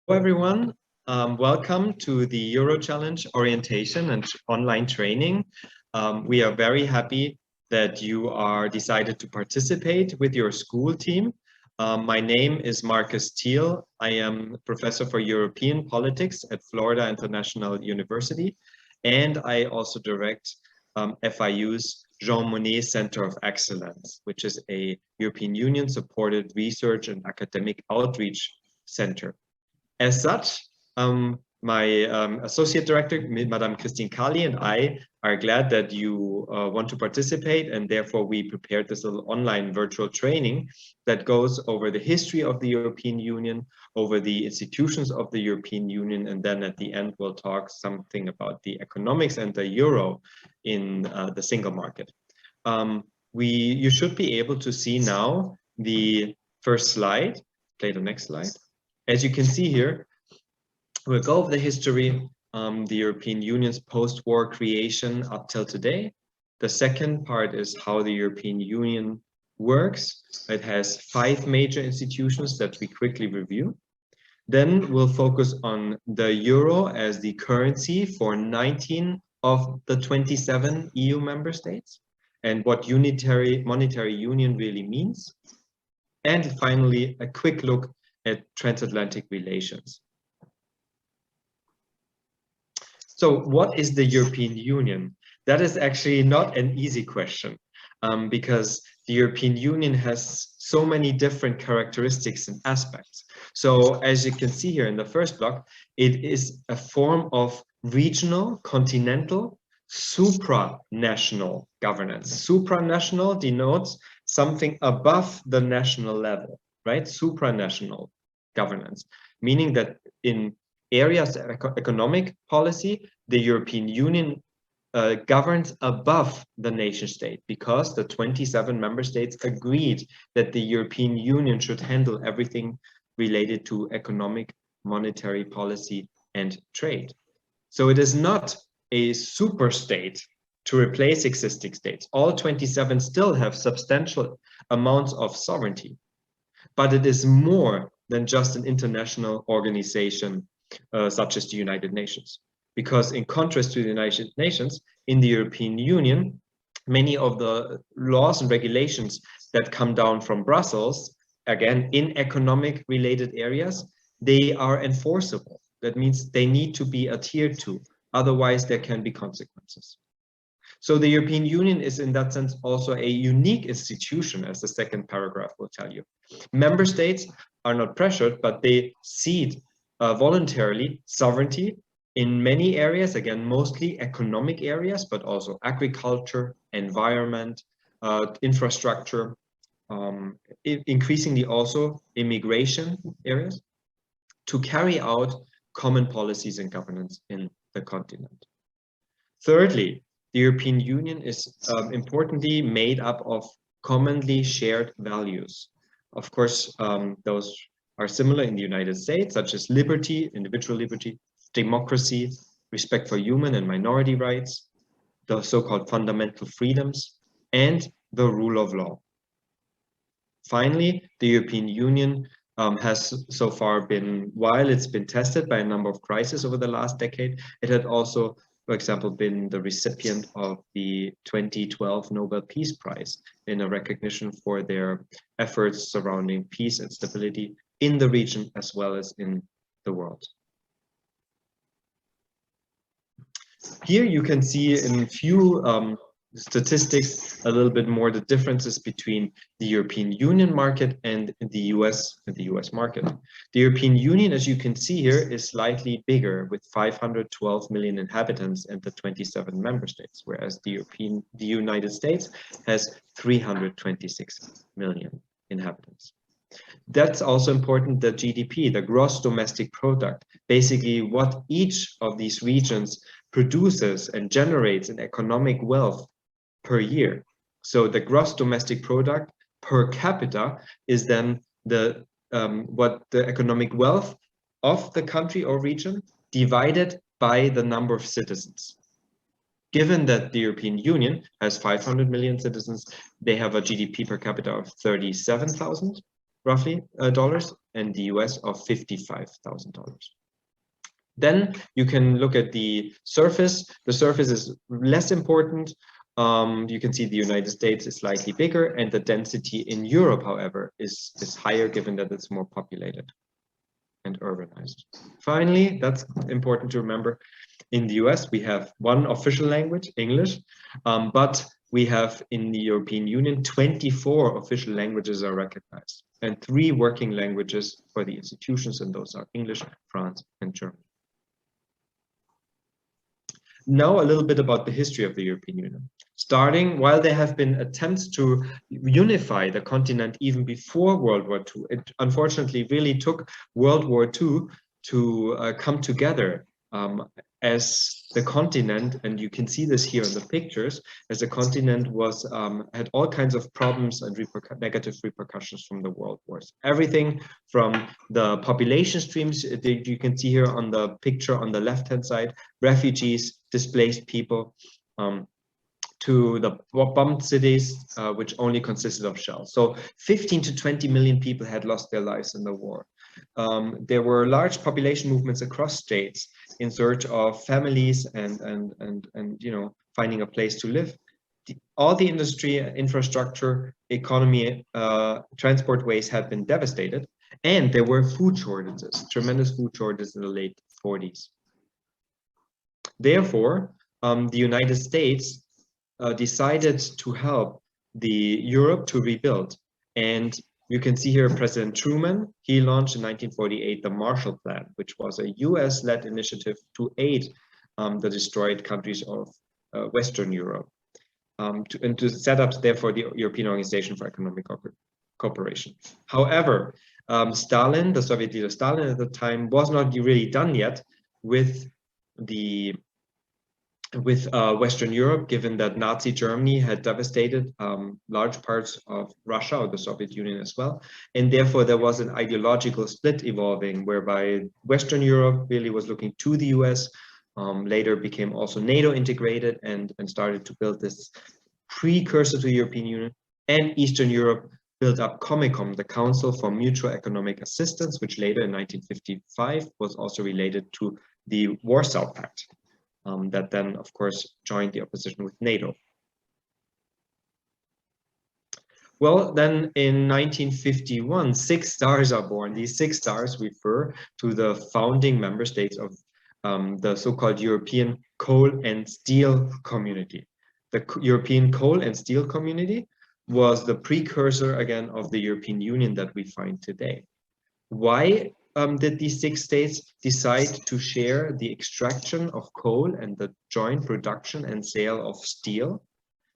Hello everyone, welcome to the Euro Challenge orientation and online training. We are very happy that you are decided to participate with your school team. My name is Marcus Thiel. I am professor for European politics at Florida International University, and I also direct FIU's Jean Monnet Center of Excellence, which is a European Union supported research and academic outreach center. As such, my associate director, Madame Christine Kali, and I are glad that you want to participate, and therefore we prepared this little online virtual training that goes over the history of the European Union, over the institutions of the European Union, and then at the end we'll talk something about the economics and the euro in the single market. You should be able to see now the first slide. Play the next slide. As you can see here, we'll go over the history, the European Union's post-war creation up till today. The second part is how the European Union works. It has 5 major institutions that we quickly review. Then we'll focus on the euro as the currency for 19 of the 27 EU member states and what monetary union really means. And finally, a quick look at transatlantic relations. So what is the European Union? That is actually not an easy question because the European Union has so many different characteristics and aspects. So as you can see here in the first block, it is a form of regional, continental, supranational governance. Supranational denotes something above the national level, right? Supranational governance, meaning that in areas of economic policy, the European Union governs above the nation state because the 27 member states agreed that the European Union should handle everything related to economic, monetary policy and trade. So it is not a super state to replace existing states. All 27 still have substantial amounts of sovereignty, but it is more than just an international organization such as the United Nations. Because in contrast to the United Nations, in the European Union, many of the laws and regulations that come down from Brussels, again, in economic related areas, they are enforceable. That means they need to be adhered to. Otherwise, there can be consequences. So the European Union is in that sense also a unique institution, as the second paragraph will tell you. Member states are not pressured, but they cede voluntarily sovereignty in many areas, again, mostly economic areas, but also agriculture, environment, infrastructure, increasingly also immigration areas, to carry out common policies and governance in the continent. Thirdly, the European Union is importantly made up of commonly shared values. Of course, those are similar in the United States, such as liberty, individual liberty, democracy, respect for human and minority rights, the so-called fundamental freedoms, and the rule of law. Finally, the European Union has so far been, while it's been tested by a number of crises over the last decade, it had also, for example, been the recipient of the 2012 Nobel Peace Prize in a recognition for their efforts surrounding peace and stability in the region as well as in the world. Here you can see in few statistics a little bit more the differences between the European Union market and the US market. The European Union, as you can see here, is slightly bigger with 512 million inhabitants and the 27 member states, whereas the United States has 326 million inhabitants. That's also important, the GDP, the gross domestic product, basically what each of these regions produces and generates in economic wealth per year. So the gross domestic product per capita is then what the economic wealth of the country or region divided by the number of citizens. Given that the European Union has 500 million citizens, they have a GDP per capita of 37,000. roughly dollars, and the US of $55,000. Then you can look at the surface. The surface is less important. You can see the United States is slightly bigger, and the density in Europe, however, is higher, given that it's more populated and urbanized. Finally, that's important to remember, in the US, we have one official language, English, but we have in the European Union, 24 official languages are recognized, and 3 working languages for the institutions, and those are English, France, and German. Now a little bit about the history of the European Union. Starting, while there have been attempts to unify the continent even before World War II, it unfortunately really took World War II to come together as the continent, and you can see this here in the pictures, as the continent was had all kinds of problems and negative repercussions from the world wars. Everything from the population streams that you can see here on the picture on the left-hand side, refugees, displaced people, to the bombed cities, which only consisted of shells. So 15 to 20 million people had lost their lives in the war. There were large population movements across states in search of families and you know, finding a place to live. All the industry, infrastructure, economy, transport ways had been devastated, and there were food shortages, tremendous food shortages in the late 40s. Therefore, the United States decided to help the Europe to rebuild. And you can see here President Truman, he launched in 1948 the Marshall Plan, which was a US-led initiative to aid the destroyed countries of Western Europe, and to set up, therefore, the European Organization for Economic Cooperation. However, Stalin, the Soviet leader Stalin at the time, was not really done yet with Western Europe, given that Nazi Germany had devastated large parts of Russia, or the Soviet Union as well. And therefore, there was an ideological split evolving, whereby Western Europe really was looking to the US, later became also NATO integrated and started to build this precursor to the European Union. And Eastern Europe built up COMECOM, the Council for Mutual Economic Assistance, which later in 1955 was also related to the Warsaw Pact. That then, of course, joined the opposition with NATO. Well, then in 1951, 6 stars are born. These 6 stars refer to the founding member states of the so-called European Coal and Steel Community. The European Coal and Steel Community was the precursor, again, of the European Union that we find today. Why did these 6 states decide to share the extraction of coal and the joint production and sale of steel?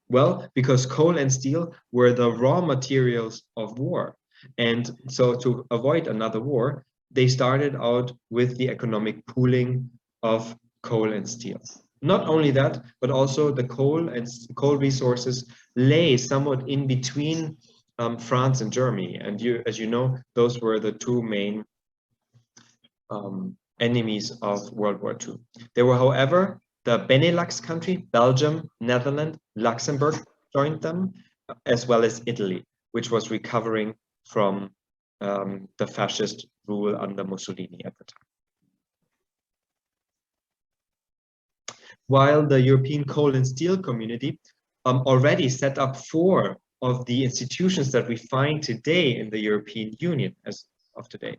Well, because coal and steel were the raw materials of war. And so to avoid another war, they started out with the economic pooling of coal and steel. Not only that, but also the coal resources lay somewhat in between France and Germany. And as you know, those were the 2 main enemies of World War II. There were, however, the Benelux country, Belgium, Netherlands, Luxembourg joined them, as well as Italy, which was recovering from the fascist rule under Mussolini at the time. While the European Coal and Steel Community already set up 4 of the institutions that we find today in the European Union as of today.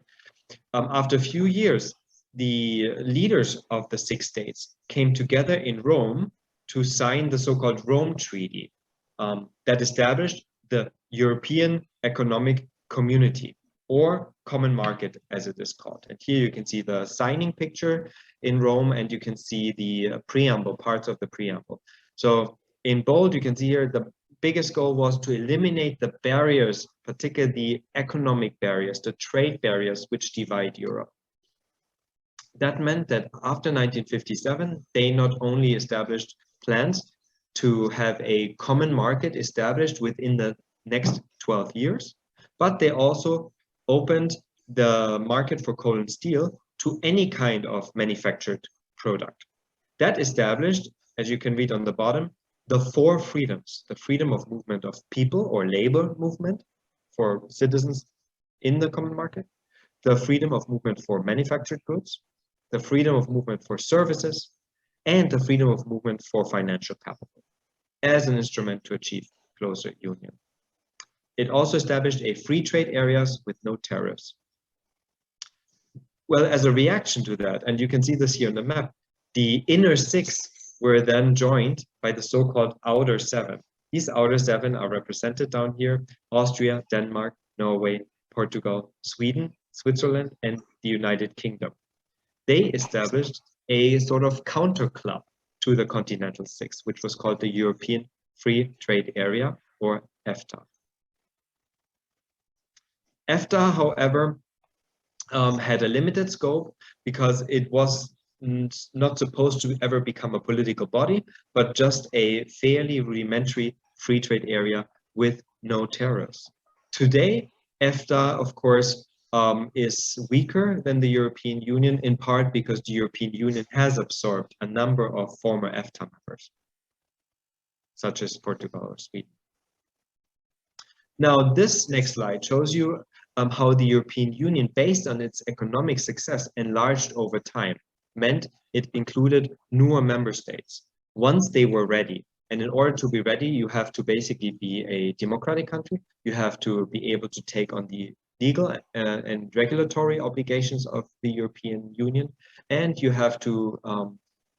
After a few years, the leaders of the 6 states came together in Rome to sign the so-called Rome Treaty that established the European Economic Community, or Common Market as it is called. And here you can see the signing picture in Rome, and you can see the preamble, parts of the preamble. So in bold, you can see here the biggest goal was to eliminate the barriers, particularly the economic barriers, the trade barriers which divide Europe. That meant that after 1957, they not only established plans to have a common market established within the next 12 years, but they also opened the market for coal and steel to any kind of manufactured product. That established, as you can read on the bottom, the 4 freedoms: the freedom of movement of people or labor movement for citizens in the common market, the freedom of movement for manufactured goods, the freedom of movement for services, and the freedom of movement for financial capital as an instrument to achieve closer union. It also established a free trade areas with no tariffs. Well, as a reaction to that, and you can see this here on the map, the inner six were then joined by the so-called outer seven. These outer seven are represented down here: Austria, Denmark, Norway, Portugal, Sweden, Switzerland, and the United Kingdom. They established a sort of counter club to the Continental Six, which was called the European Free Trade Area, or EFTA. EFTA, however, had a limited scope because it was not supposed to ever become a political body, but just a fairly rudimentary free trade area with no tariffs. Today, EFTA, of course, is weaker than the European Union, in part because the European Union has absorbed a number of former EFTA members, such as Portugal or Sweden. Now, this next slide shows you how the European Union, based on its economic success, enlarged over time, meant it included newer member states once they were ready. And in order to be ready, you have to basically be a democratic country. You have to be able to take on the legal and regulatory obligations of the European Union, and you have to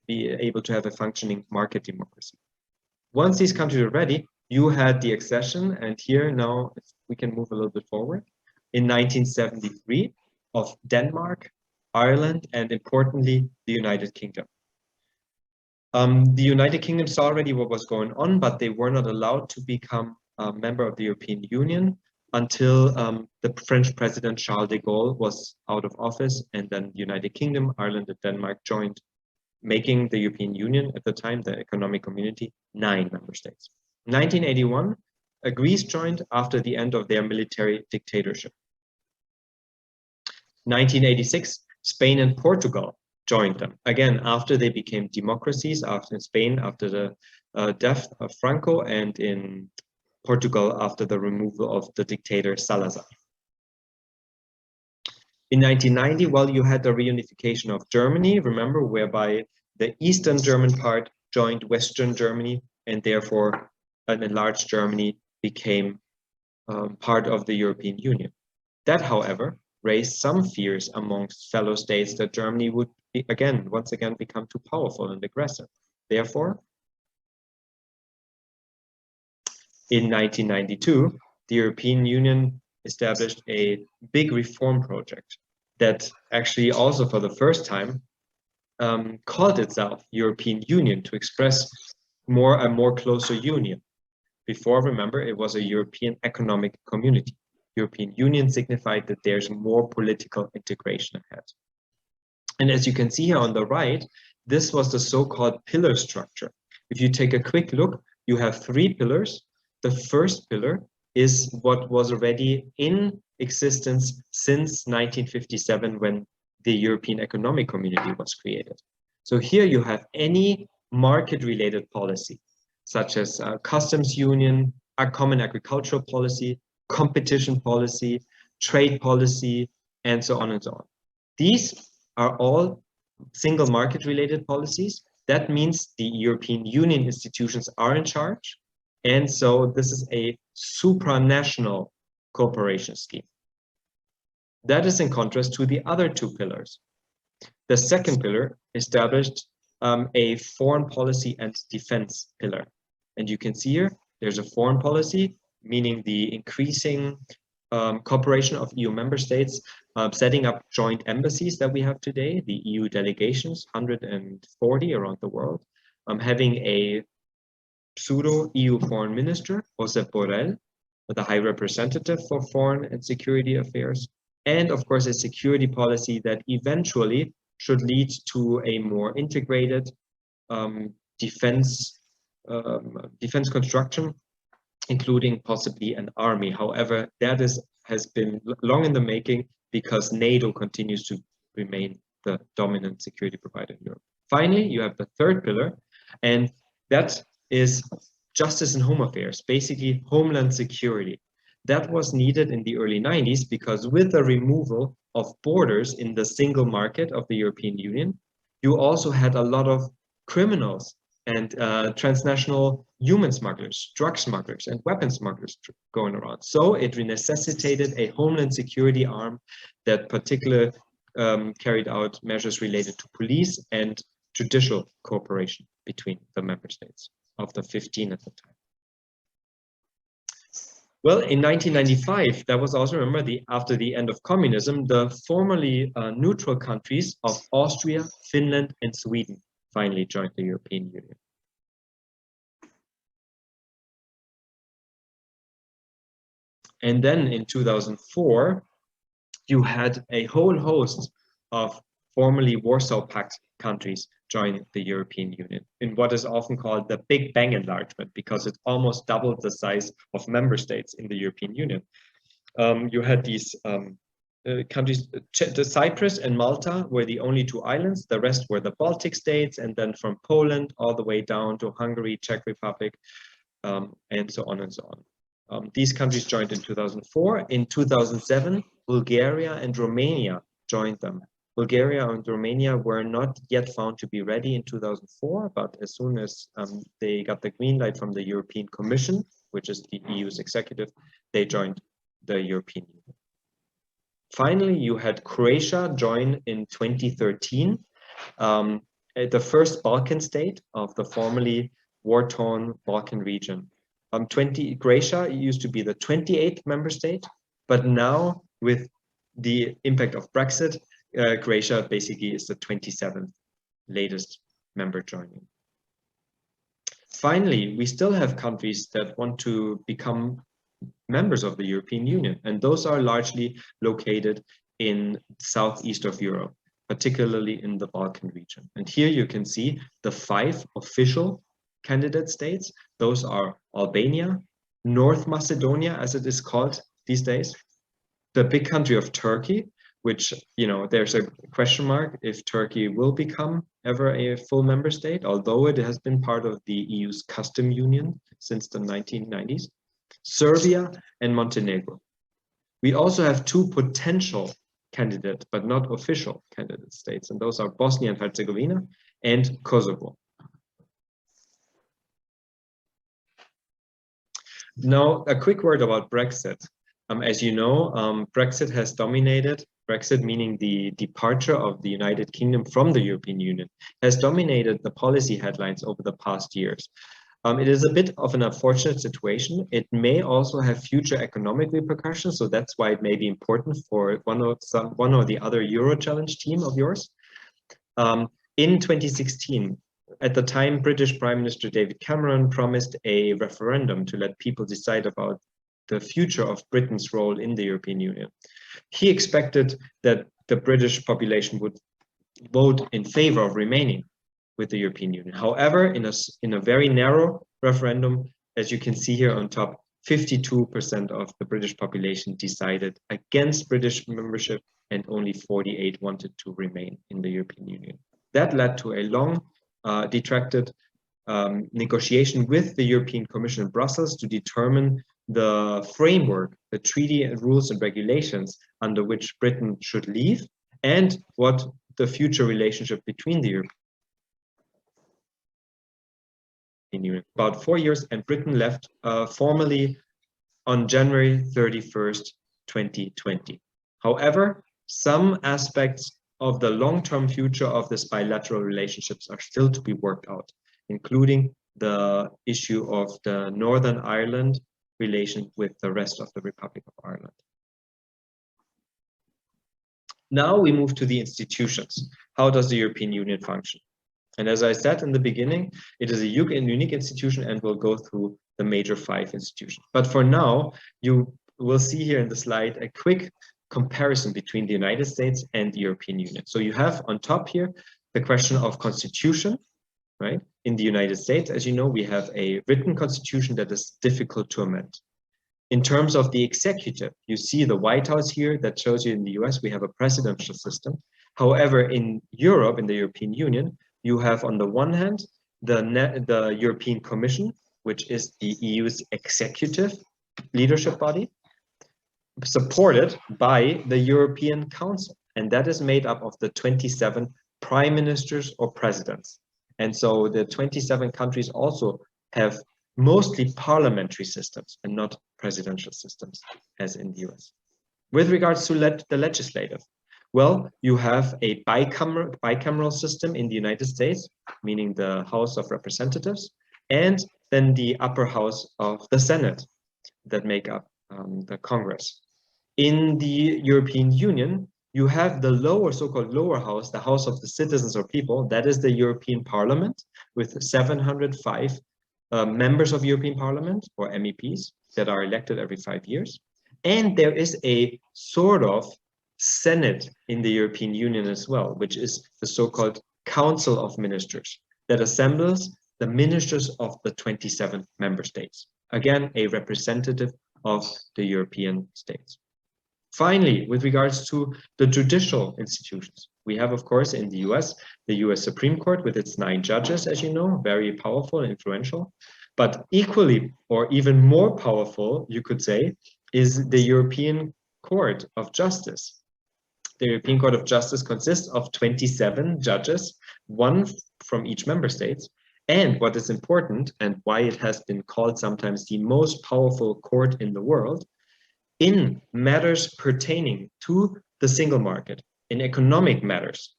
be able to have a functioning market democracy. Once these countries are ready, you had the accession, and here now we can move a little bit forward. In 1973, of Denmark, Ireland, and importantly, the United Kingdom. The United Kingdom saw already what was going on, but they were not allowed to become a member of the European Union until the French president Charles de Gaulle was out of office, and then the United Kingdom, Ireland, and Denmark joined, making the European Union at the time, the economic community, 9 member states. In 1981, Greece joined after the end of their military dictatorship. 1986, Spain and Portugal joined them, again, after they became democracies, after in Spain, after the death of Franco, and in Portugal, after the removal of the dictator Salazar. In 1990, well, you had the reunification of Germany, remember, whereby the Eastern German part joined Western Germany, and therefore an enlarged Germany became part of the European Union. That, however, raised some fears amongst fellow states that Germany would once again become too powerful and aggressive. Therefore, in 1992, the European Union established a big reform project that actually also for the first time called itself European Union to express a more closer union. Before, remember, it was a European Economic Community. European Union signified that there's more political integration ahead. And as you can see here on the right, this was the so-called pillar structure. If you take a quick look, you have 3 pillars. The first pillar is what was already in existence since 1957 when the European Economic Community was created. So here you have any market-related policy, such as customs union, a common agricultural policy, competition policy, trade policy, and so on and so on. These are all single market related policies. That means the European Union institutions are in charge. And so this is a supranational cooperation scheme. That is in contrast to the other 2 pillars. The second pillar established a foreign policy and defense pillar. And you can see here, there's a foreign policy, meaning the increasing cooperation of EU member states, setting up joint embassies that we have today, the EU delegations, 140 around the world, having a pseudo-EU foreign minister, Josep Borrell, the High Representative for Foreign and Security Affairs, and of course a security policy that eventually should lead to a more integrated defense construction, including possibly an army. However, that has been long in the making because NATO continues to remain the dominant security provider in Europe. Finally, you have the third pillar, and that is justice and home affairs, basically homeland security. That was needed in the early 90s because with the removal of borders in the single market of the European Union, you also had a lot of criminals and transnational human smugglers, drug smugglers, and weapon smugglers going around. So it necessitated a homeland security arm that particularly carried out measures related to police and judicial cooperation between the member states of the 15 at the time. Well, in 1995, that was also, remember, after the end of communism, the formerly neutral countries of Austria, Finland, and Sweden finally joined the European Union. And then in 2004, you had a whole host of formerly Warsaw Pact countries join the European Union in what is often called the Big Bang enlargement, because it almost doubled the size of member states in the European Union. You had these countries, Cyprus and Malta were the only two islands, the rest were the Baltic states, and then from Poland all the way down to Hungary, Czech Republic, and so on and so on. These countries joined in 2004. In 2007, Bulgaria and Romania joined them. Bulgaria and Romania were not yet found to be ready in 2004, but as soon as they got the green light from the European Commission, which is the EU's executive, they joined the European Union. Finally, you had Croatia join in 2013, the first Balkan state of the formerly war-torn Balkan region. Croatia used to be the 28th member state, but now with the impact of Brexit, Croatia basically is the 27th latest member joining. Finally, we still have countries that want to become members of the European Union, and those are largely located in southeast of Europe, particularly in the Balkan region. And here you can see the 5 official candidate states. Those are Albania, North Macedonia, as it is called these days, the big country of Turkey, which, you know, there's a question mark if Turkey will become ever a full member state, although it has been part of the EU's custom union since the 1990s, Serbia and Montenegro. We also have 2 potential candidate, but not official candidate states, and those are Bosnia and Herzegovina and Kosovo. Now, a quick word about Brexit. As you know, Brexit has dominated, Brexit meaning the departure of the United Kingdom from the European Union, has dominated the policy headlines over the past years. It is a bit of an unfortunate situation. It may also have future economic repercussions, so that's why it may be important for one or the other Euro Challenge team of yours. In 2016, at the time, British Prime Minister David Cameron promised a referendum to let people decide about the future of Britain's role in the European Union. He expected that the British population would vote in favor of remaining with the European Union. However, in a very narrow referendum, as you can see here on top, 52% of the British population decided against British membership, and only 48% wanted to remain in the European Union. That led to a long, detracted negotiation with the European Commission in Brussels to determine the framework, the treaty and rules and regulations under which Britain should leave, and what the future relationship between the European Union. About 4 years, and Britain left formally on January 31st, 2020. However, some aspects of the long-term future of this bilateral relationships are still to be worked out, including the issue of the Northern Ireland relation with the rest of the Republic of Ireland. Now we move to the institutions. How does the European Union function? And as I said in the beginning, it is a unique institution, and we'll go through the major 5 institutions. But for now, you will see here in the slide a quick comparison between the United States and the European Union. So you have on top here the question of constitution, right? In the United States, as you know, we have a written constitution that is difficult to amend. In terms of the executive, you see the White House here that shows you in the US, we have a presidential system. However, in Europe, in the European Union, you have on the one hand, the European Commission, which is the EU's executive leadership body. supported by the European Council, and that is made up of the 27 prime ministers or presidents. And so the 27 countries also have mostly parliamentary systems and not presidential systems, as in the US. With regards to the legislative, well, you have a bicameral system in the United States, meaning the House of Representatives, and then the upper house of the Senate that make up the Congress. In the European Union, you have the lower, so-called lower house, the House of the Citizens or People, that is the European Parliament with 705 members of European Parliament or MEPs that are elected every 5 years. And there is a sort of Senate in the European Union as well, which is the so-called Council of Ministers that assembles the ministers of the 27 member states. Again, a representative of the European states. Finally, with regards to the judicial institutions, we have, of course, in the US, the US Supreme Court with its 9 judges, as you know, very powerful and influential. But equally, or even more powerful, you could say, is the European Court of Justice. The European Court of Justice consists of 27 judges, 1 from each member state. And what is important, and why it has been called sometimes the most powerful court in the world, in matters pertaining to the single market, in economic matters,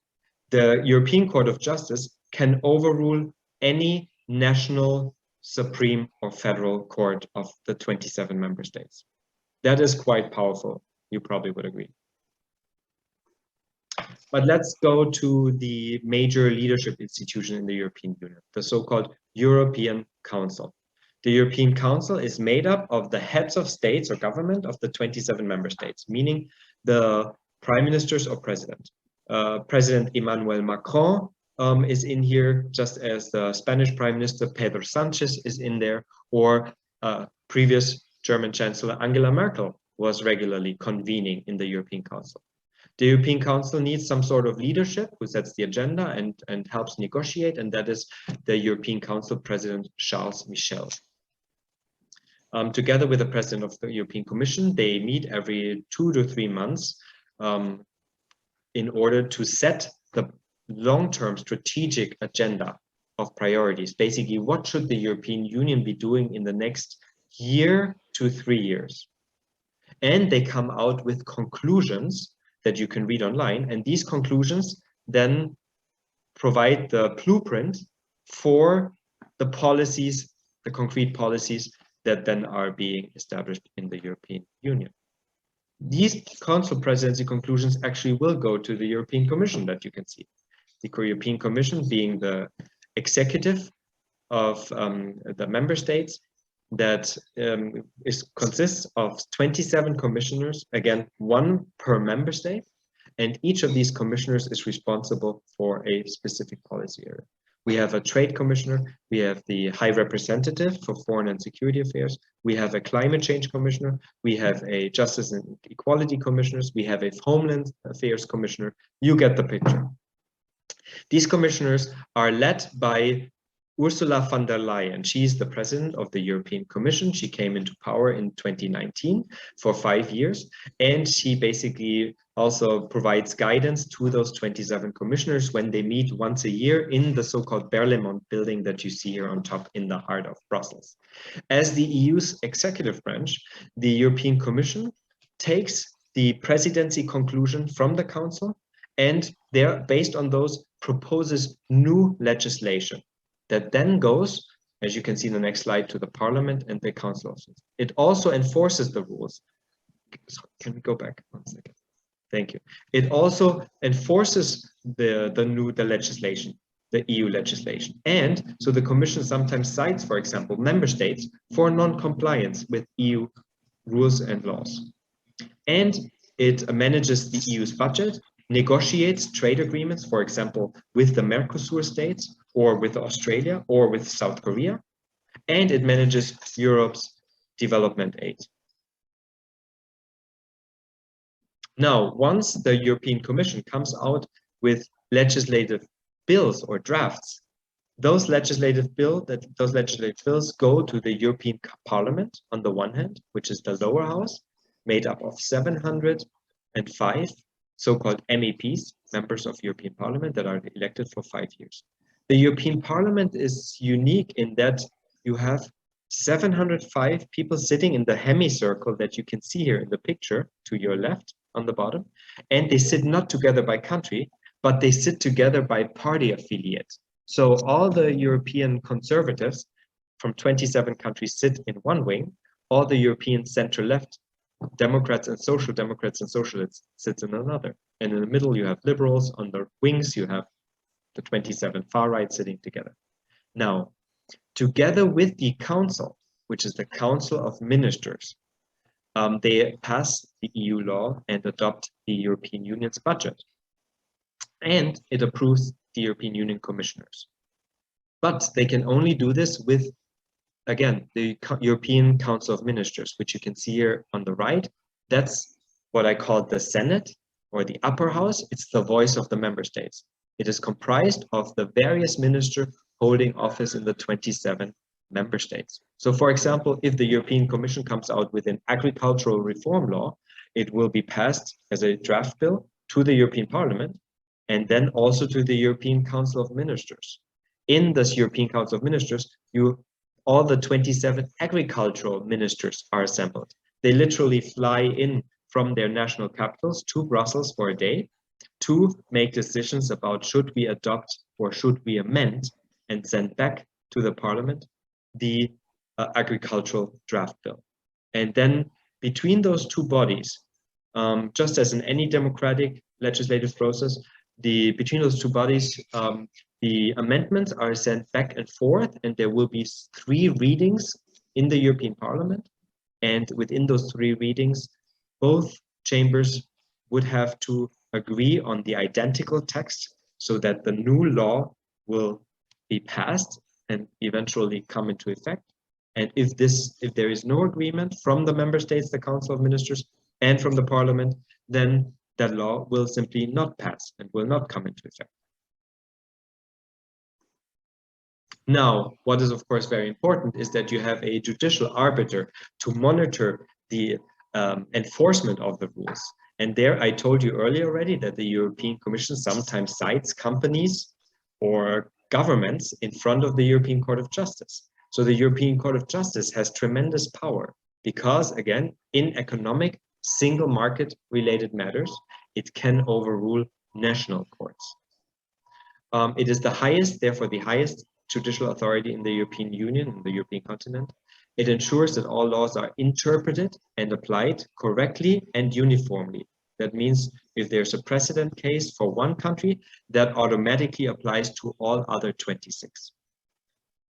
the European Court of Justice can overrule any national, supreme, or federal court of the 27 member states. That is quite powerful, you probably would agree. But let's go to the major leadership institution in the European Union, the so-called European Council. The European Council is made up of the heads of states or government of the 27 member states, meaning the prime ministers or president. President Emmanuel Macron is in here, just as the Spanish Prime Minister Pedro Sanchez is in there, or previous German Chancellor Angela Merkel was regularly convening in the European Council. The European Council needs some sort of leadership who sets the agenda and helps negotiate, and that is the European Council President Charles Michel. Together with the President of the European Commission, they meet every 2 to 3 months in order to set the long-term strategic agenda of priorities. Basically, what should the European Union be doing in the next year to 3 years? And they come out with conclusions that you can read online, and these conclusions then provide the blueprint for the policies, the concrete policies that then are being established in the European Union. These Council presidency conclusions actually will go to the European Commission, that you can see. The European Commission being the executive of the member states that consists of 27 commissioners, again, 1 per member state, and each of these commissioners is responsible for a specific policy area. We have a trade commissioner, we have the high representative for foreign and security affairs, we have a climate change commissioner, we have a justice and equality commissioners, we have a homeland affairs commissioner. You get the picture. These commissioners are led by Ursula von der Leyen. She's the president of the European Commission. She came into power in 2019 for 5 years, and she basically also provides guidance to those 27 commissioners when they meet once a year in the so-called Berlaymont building that you see here on top in the heart of Brussels. As the EU's executive branch, the European Commission takes the presidency conclusion from the Council, and there, based on those, proposes new legislation that then goes, as you can see in the next slide, to the Parliament and the Council. It also enforces the rules. So can we go back 1 second? Thank you. It also enforces the legislation, the EU legislation. And so the Commission sometimes cites, for example, member states for non-compliance with EU rules and laws. And it manages the EU's budget, negotiates trade agreements, for example, with the Mercosur states, or with Australia, or with South Korea, and it manages Europe's development aid. Now, once the European Commission comes out with legislative bills or drafts, those legislative bills go to the European Parliament on the one hand, which is the lower house, made up of 705 so-called MEPs, members of European Parliament, that are elected for 5 years. The European Parliament is unique in that you have 705 people sitting in the semicircle that you can see here in the picture to your left on the bottom, and they sit not together by country, but they sit together by party affiliate. So all the European conservatives from 27 countries sit in one wing, all the European center-left Democrats and socialists sit in another. And in the middle you have liberals, on the wings you have the 27 far right sitting together. Now, together with the council, which is the Council of Ministers, they pass the EU law and adopt the European Union's budget. And it approves the European Union commissioners. But they can only do this with, again, the European Council of Ministers, which you can see here on the right. That's what I call the Senate, or the upper house. It's the voice of the member states. It is comprised of the various ministers holding office in the 27 member states. So for example, if the European Commission comes out with an agricultural reform law, it will be passed as a draft bill to the European Parliament and then also to the European Council of Ministers. In this European Council of Ministers, all the 27 agricultural ministers are assembled. They literally fly in from their national capitals to Brussels for a day to make decisions about should we adopt or should we amend and send back to the Parliament the agricultural draft bill. And then between those two bodies, just as in any democratic legislative process, between those two bodies, the amendments are sent back and forth, and there will be 3 readings in the European Parliament. And within those 3 readings, both chambers would have to agree on the identical text so that the new law will be passed and eventually come into effect. And if there is no agreement from the member states, the Council of Ministers, and from the Parliament, then that law will simply not pass and will not come into effect. Now, what is of course very important is that you have a judicial arbiter to monitor the enforcement of the rules. And there I told you earlier already that the European Commission sometimes cites companies or governments in front of the European Court of Justice. So the European Court of Justice has tremendous power because, again, in economic single market related matters, it can overrule national courts. It is the highest, therefore the highest judicial authority in the European Union, in the European continent. It ensures that all laws are interpreted and applied correctly and uniformly. That means if there's a precedent case for one country, that automatically applies to all other 26.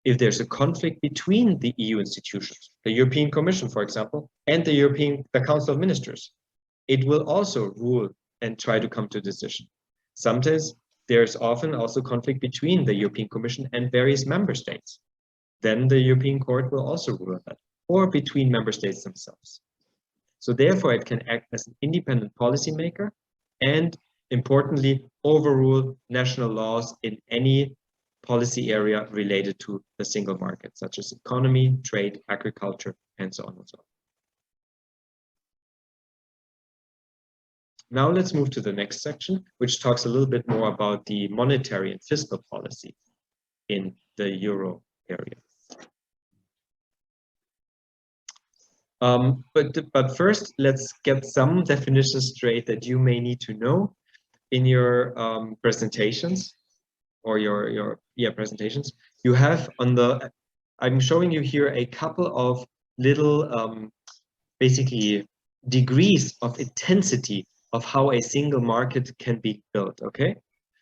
If there's a conflict between the EU institutions, the European Commission, for example, and the Council of Ministers, it will also rule and try to come to a decision. Sometimes there's often also conflict between the European Commission and various member states. Then the European Court will also rule on that, or between member states themselves. So therefore, it can act as an independent policymaker and, importantly, overrule national laws in any policy area related to the single market, such as economy, trade, agriculture, and so on and so on. Now let's move to the next section, which talks a little bit more about the monetary and fiscal policy in the euro area. But first, let's get some definitions straight that you may need to know in your presentations or your presentations. You have on the, I'm showing you here a couple of little basically degrees of intensity of how a single market can be built, okay?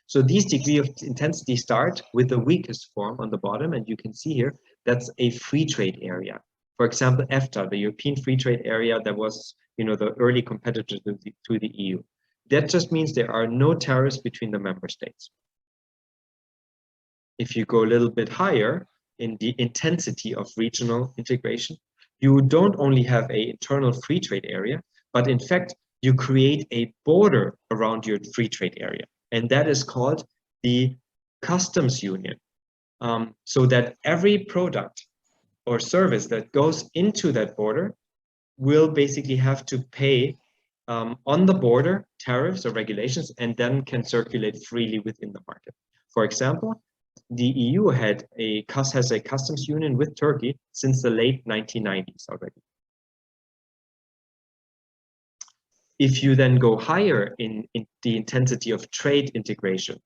So these degrees of intensity start with the weakest form on the bottom, and you can see here, that's a free trade area. For example, EFTA, the European Free Trade Area that was, the early competitor to the EU. That just means there are no tariffs between the member states. If you go a little bit higher in the intensity of regional integration, you don't only have an internal free trade area, but in fact, you create a border around your free trade area. And that is called the customs union. So that every product or service that goes into that border will basically have to pay on the border tariffs or regulations, and then can circulate freely within the market. For example, the EU has a customs union with Turkey since the late 1990s already. If you then go higher in the intensity of trade integration,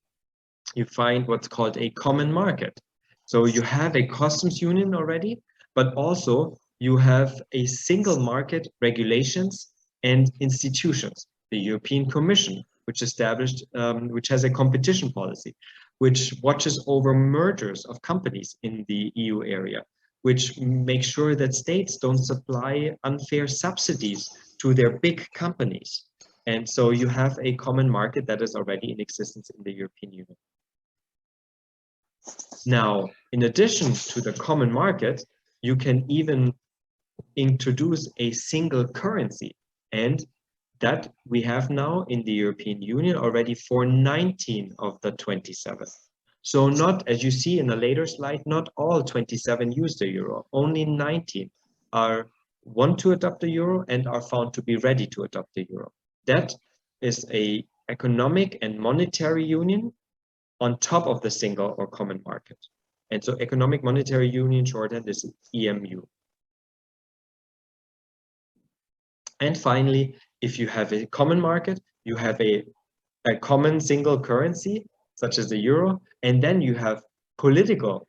you find what's called a common market. So you have a customs union already, but also you have a single market regulations and institutions. The European Commission, which has a competition policy, which watches over mergers of companies in the EU area, which makes sure that states don't supply unfair subsidies to their big companies. And so you have a common market that is already in existence in the European Union. Now, in addition to the common market, you can even introduce a single currency, and that we have now in the European Union already for 19 of the 27. So not, as you see in a later slide, not all 27 use the euro, only 19 want to adopt the euro and are found to be ready to adopt the euro. That is an economic and monetary union on top of the single or common market. And so economic monetary union shorthand is EMU. And finally, if you have a common market, you have a common single currency, such as the euro, and then you have political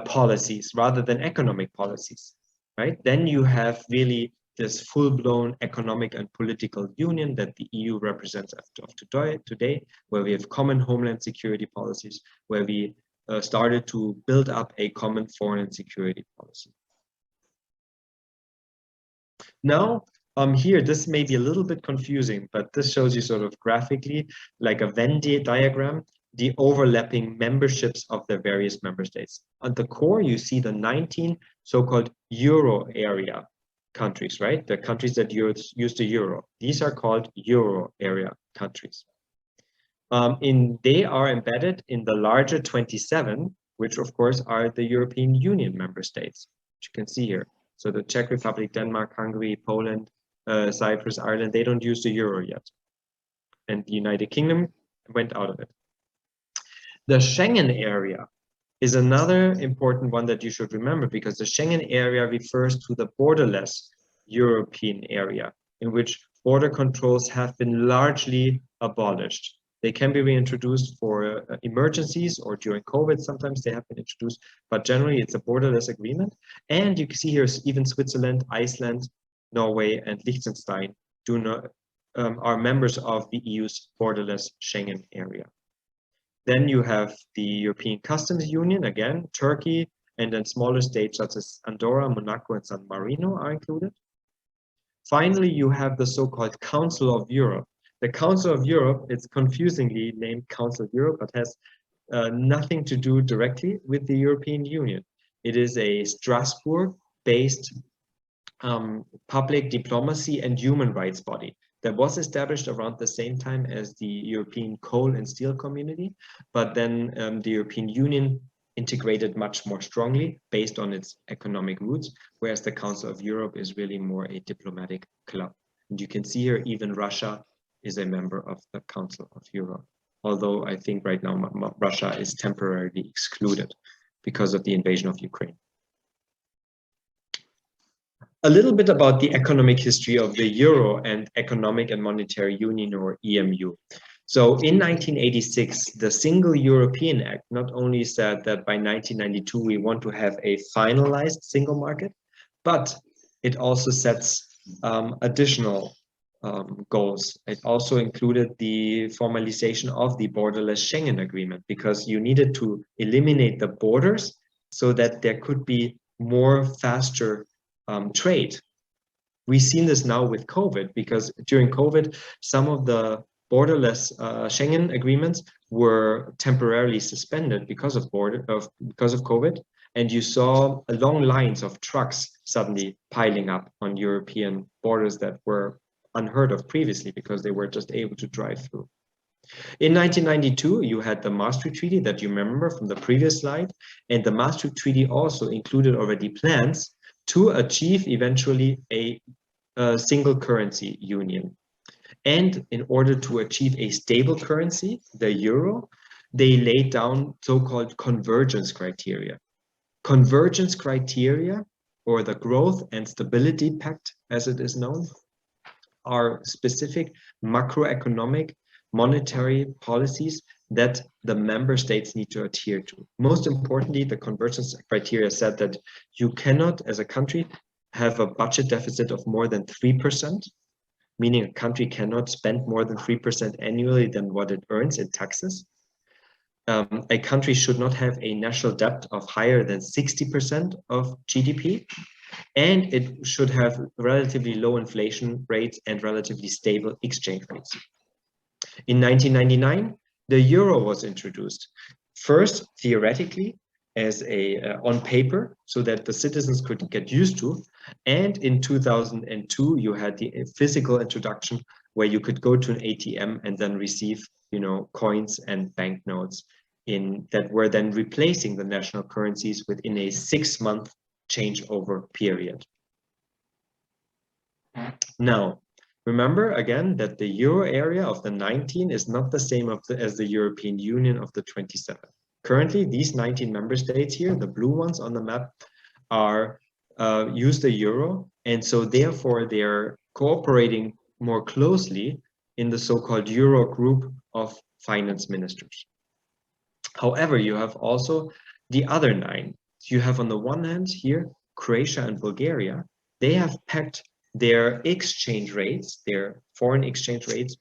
policies rather than economic policies, right? Then you have really this full-blown economic and political union that the EU represents of today, where we have common homeland security policies, where we started to build up a common foreign and security policy. Now, here, this may be a little bit confusing, but this shows you sort of graphically, like a Venn diagram, the overlapping memberships of the various member states. At the core, you see the 19 so-called euro area countries, right? The countries that use the euro. These are called euro area countries. They are embedded in the larger 27, which of course are the European Union member states, which you can see here. So the Czech Republic, Denmark, Hungary, Poland, Cyprus, Ireland, they don't use the euro yet. And the United Kingdom went out of it. The Schengen area is another important one that you should remember, because the Schengen area refers to the borderless European area, in which border controls have been largely abolished. They can be reintroduced for emergencies, or during COVID, sometimes they have been introduced, but generally it's a borderless agreement. And you can see here even Switzerland, Iceland, Norway, and Liechtenstein are members of the EU's borderless Schengen area. Then you have the European Customs Union, again, Turkey, and then smaller states such as Andorra, Monaco, and San Marino are included. Finally, you have the so-called Council of Europe. The Council of Europe, it's confusingly named Council of Europe, but has nothing to do directly with the European Union. It is a Strasbourg-based public diplomacy and human rights body that was established around the same time as the European Coal and Steel Community, but then the European Union integrated much more strongly based on its economic roots, whereas the Council of Europe is really more a diplomatic club. And you can see here even Russia is a member of the Council of Europe, although I think right now Russia is temporarily excluded because of the invasion of Ukraine. A little bit about the economic history of the euro and Economic and Monetary Union, or EMU. So in 1986, the Single European Act not only said that by 1992 we want to have a finalized single market, but it also sets additional goals. It also included the formalization of the borderless Schengen Agreement, because you needed to eliminate the borders so that there could be more faster trade. We've seen this now with COVID, because during COVID, some of the borderless Schengen agreements were temporarily suspended because of COVID, and you saw long lines of trucks suddenly piling up on European borders that were unheard of previously, because they were just able to drive through. In 1992, you had the Maastricht Treaty that you remember from the previous slide, and the Maastricht Treaty also included already plans to achieve eventually a single currency union. And in order to achieve a stable currency, the euro, they laid down so-called convergence criteria. Convergence criteria, or the Growth and Stability Pact, as it is known, are specific macroeconomic monetary policies that the member states need to adhere to. Most importantly, the convergence criteria said that you cannot, as a country, have a budget deficit of more than 3%, meaning a country cannot spend more than 3% annually than what it earns in taxes. A country should not have a national debt of higher than 60% of GDP, and it should have relatively low inflation rates and relatively stable exchange rates. In 1999, the euro was introduced, first theoretically as on paper, so that the citizens could get used to, and in 2002 you had the physical introduction where you could go to an ATM and then receive, coins and banknotes that were then replacing the national currencies within a 6-month changeover period. Now, remember again that the euro area of the 19 is not the same as the European Union of the 27. Currently, these 19 member states here, the blue ones on the map, use the euro, and so therefore they're cooperating more closely in the so-called Euro group of finance ministers. However, you have also the other 9. You have on the one hand here, Croatia and Bulgaria. They have pegged their exchange rates, their foreign exchange rates,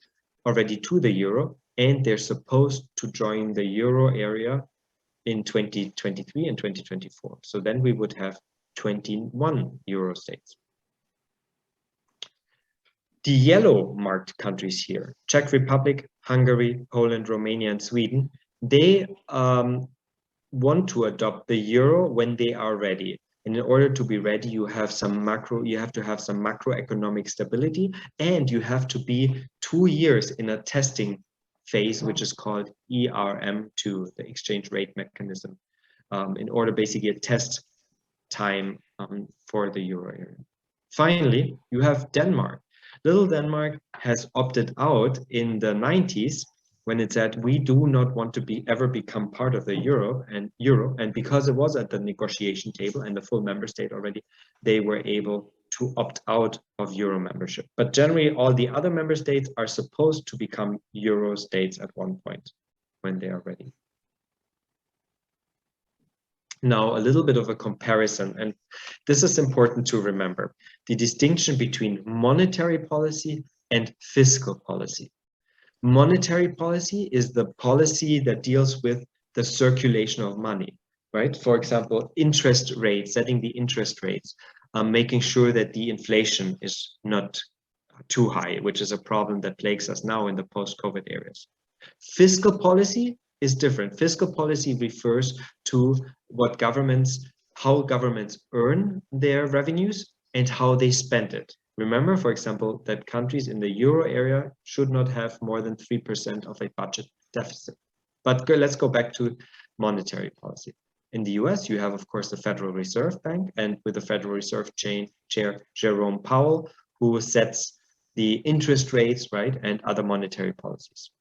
already to the euro, and they're supposed to join the euro area in 2023 and 2024. So then we would have 21 euro states. The yellow marked countries here, Czech Republic, Hungary, Poland, Romania, and Sweden, they want to adopt the euro when they are ready. And in order to be ready, you have to have some macroeconomic stability, and you have to be 2 years in a testing phase, which is called ERM2, the exchange rate mechanism, in order basically a test time for the euro area. Finally, you have Denmark. Little Denmark has opted out in the 90s when it said we do not want to ever become part of the euro, and because it was at the negotiation table and the full member state already, they were able to opt out of euro membership. But generally, all the other member states are supposed to become euro states at one point when they are ready. Now, a little bit of a comparison, and this is important to remember, the distinction between monetary policy and fiscal policy. Monetary policy is the policy that deals with the circulation of money, right? For example, interest rates, setting the interest rates, making sure that the inflation is not too high, which is a problem that plagues us now in the post-COVID areas. Fiscal policy is different. Fiscal policy refers to how governments earn their revenues and how they spend it. Remember, for example, that countries in the euro area should not have more than 3% of a budget deficit. But let's go back to monetary policy. In the US, you have, of course, the Federal Reserve Bank, and with the Federal Reserve Chair Jerome Powell, who sets the interest rates, right, and other monetary policies.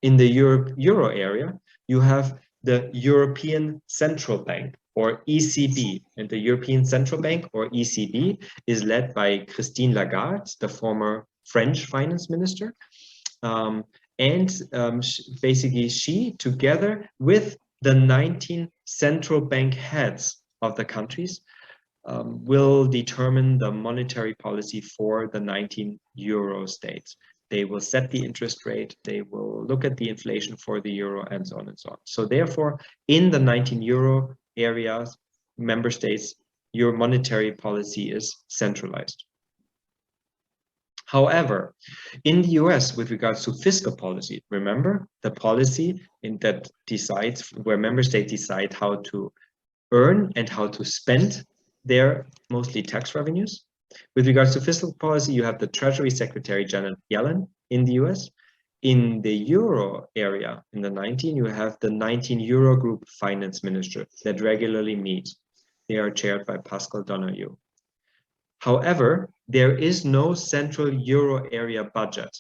In the euro area, you have the European Central Bank, or ECB, and the European Central Bank, or ECB, is led by Christine Lagarde, the former French finance minister, basically she, together with the 19 central bank heads of the countries, will determine the monetary policy for the 19 euro states. They will set the interest rate, they will look at the inflation for the euro, and so on and so on. So therefore, in the 19 euro areas, member states, your monetary policy is centralized. However, in the US, with regards to fiscal policy, remember the policy that decides where member states decide how to earn and how to spend their mostly tax revenues. With regards to fiscal policy, you have the Treasury Secretary Janet Yellen in the US. In the euro area, in the 19, you have the 19 Euro Group finance ministers that regularly meet. They are chaired by Pascal Donahue. However, there is no central euro area budget,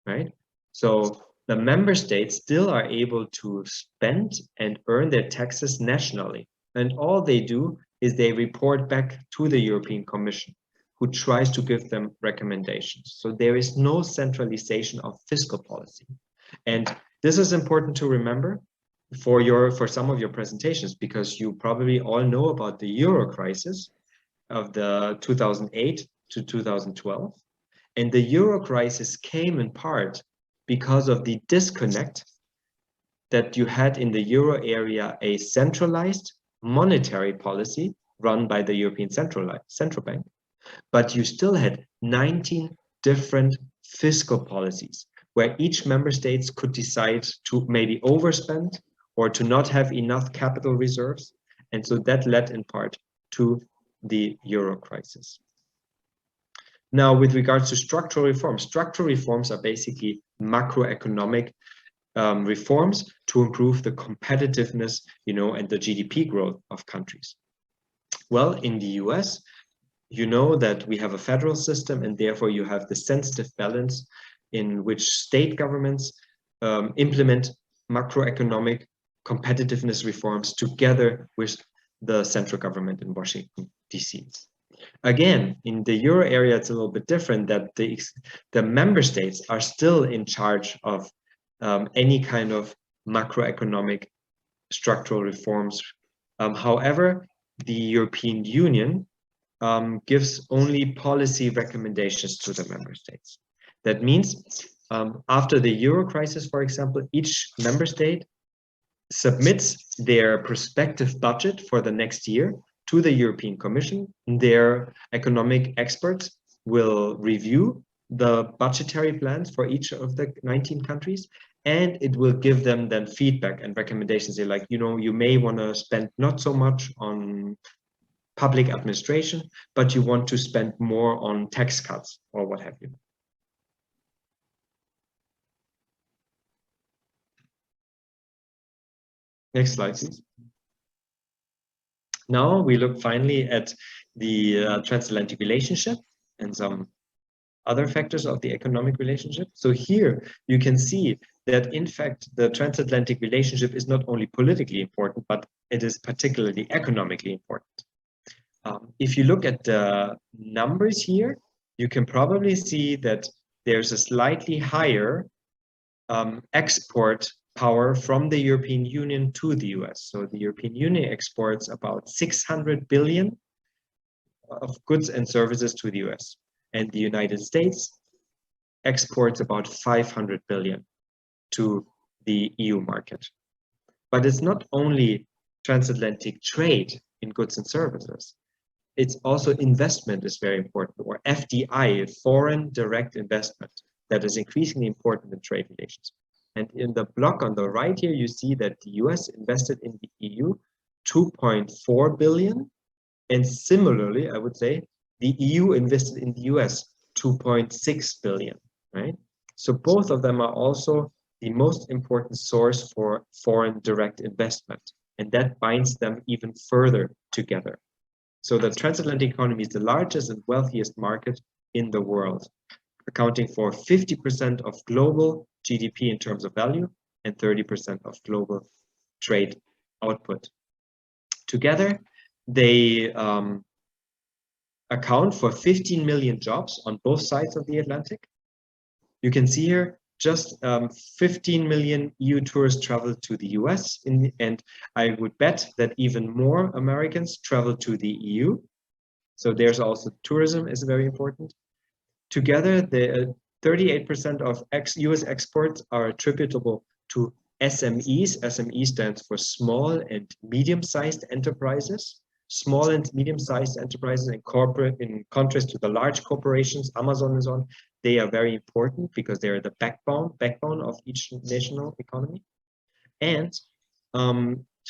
right? So the member states still are able to spend and earn their taxes nationally. And all they do is they report back to the European Commission, who tries to give them recommendations. So there is no centralization of fiscal policy. And this is important to remember for some of your presentations, because you probably all know about the euro crisis of the 2008 to 2012. And the euro crisis came in part because of the disconnect that you had in the euro area, a centralized monetary policy run by the European Central Bank, but you still had 19 different fiscal policies where each member states could decide to maybe overspend or to not have enough capital reserves. And so that led in part to the euro crisis. Now, with regards to structural reforms are basically macroeconomic reforms to improve the competitiveness, and the GDP growth of countries. Well, in the US, you know that we have a federal system, and therefore you have the sensitive balance in which state governments implement macroeconomic competitiveness reforms together with the central government in Washington, D.C. Again, in the euro area, it's a little bit different, that the member states are still in charge of any kind of macroeconomic structural reforms. However, the European Union gives only policy recommendations to the member states. That means after the euro crisis, for example, each member state submits their prospective budget for the next year to the European Commission. Their economic experts will review the budgetary plans for each of the 19 countries, and it will give them then feedback and recommendations. They're like, you may want to spend not so much on public administration, but you want to spend more on tax cuts or what have you. Next slide, please. Now we look finally at the transatlantic relationship and some other factors of the economic relationship. So here you can see that in fact the transatlantic relationship is not only politically important, but it is particularly economically important. If you look at the numbers here, you can probably see that there's a slightly higher export power from the European Union to the US. So the European Union exports about 600 billion of goods and services to the US. And the United States exports about 500 billion to the EU market. But it's not only transatlantic trade in goods and services. It's also investment is very important, or FDI, foreign direct investment, that is increasingly important in trade relations. And in the block on the right here, you see that the US invested in the EU 2.4 billion. And similarly, I would say, the EU invested in the US 2.6 billion, right? So both of them are also the most important source for foreign direct investment. And that binds them even further together. So the transatlantic economy is the largest and wealthiest market in the world, accounting for 50% of global GDP in terms of value and 30% of global trade output. Together, they account for 15 million jobs on both sides of the Atlantic. You can see here just 15 million EU tourists travel to the US, and I would bet that even more Americans travel to the EU. So there's also tourism is very important. Together, the 38% of US exports are attributable to SMEs. SME stands for small and medium-sized enterprises. Small and medium-sized enterprises in contrast to the large corporations, Amazon and so on, they are very important because they are the backbone of each national economy. And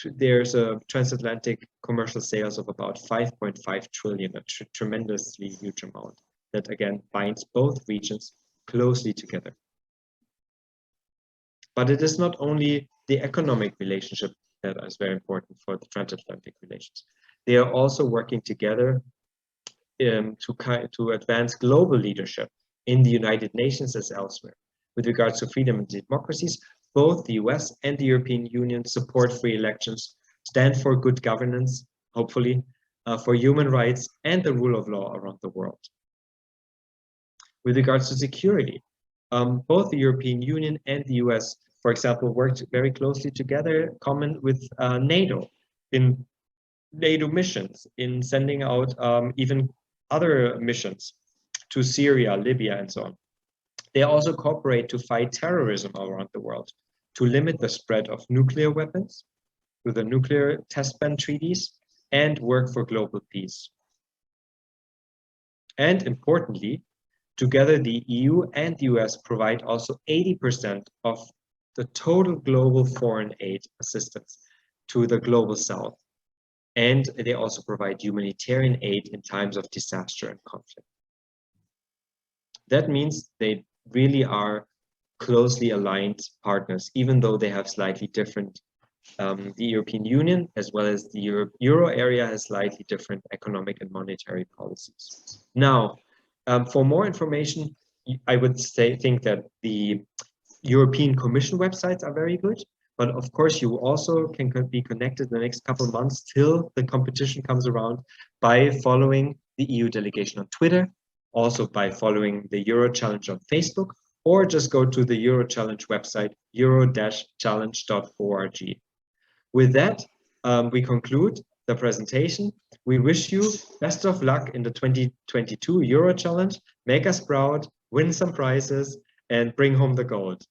there's a transatlantic commercial sales of about 5.5 trillion, a tremendously huge amount that again binds both regions closely together. But it is not only the economic relationship that is very important for the transatlantic relations. They are also working together to advance global leadership in the United Nations as elsewhere. With regards to freedom and democracies, both the US and the European Union support free elections, stand for good governance, hopefully, for human rights and the rule of law around the world. With regards to security, both the European Union and the US, for example, worked very closely together, common with NATO in NATO missions, in sending out even other missions to Syria, Libya, and so on. They also cooperate to fight terrorism around the world, to limit the spread of nuclear weapons through the nuclear test ban treaties, and work for global peace. And importantly, together the EU and the US provide also 80% of the total global foreign aid assistance to the global south. And they also provide humanitarian aid in times of disaster and conflict. That means they really are closely aligned partners, even though they have slightly different, the European Union as well as the Euro area has slightly different economic and monetary policies. Now, for more information, I would think that the European Commission websites are very good. But of course, you also can be connected the next couple of months till the competition comes around by following the EU delegation on Twitter, also by following the Euro Challenge on Facebook, or just go to the Euro Challenge website, euro-challenge.org. With that, we conclude the presentation. We wish you best of luck in the 2022 Euro Challenge. Make us proud, win some prizes, and bring home the gold.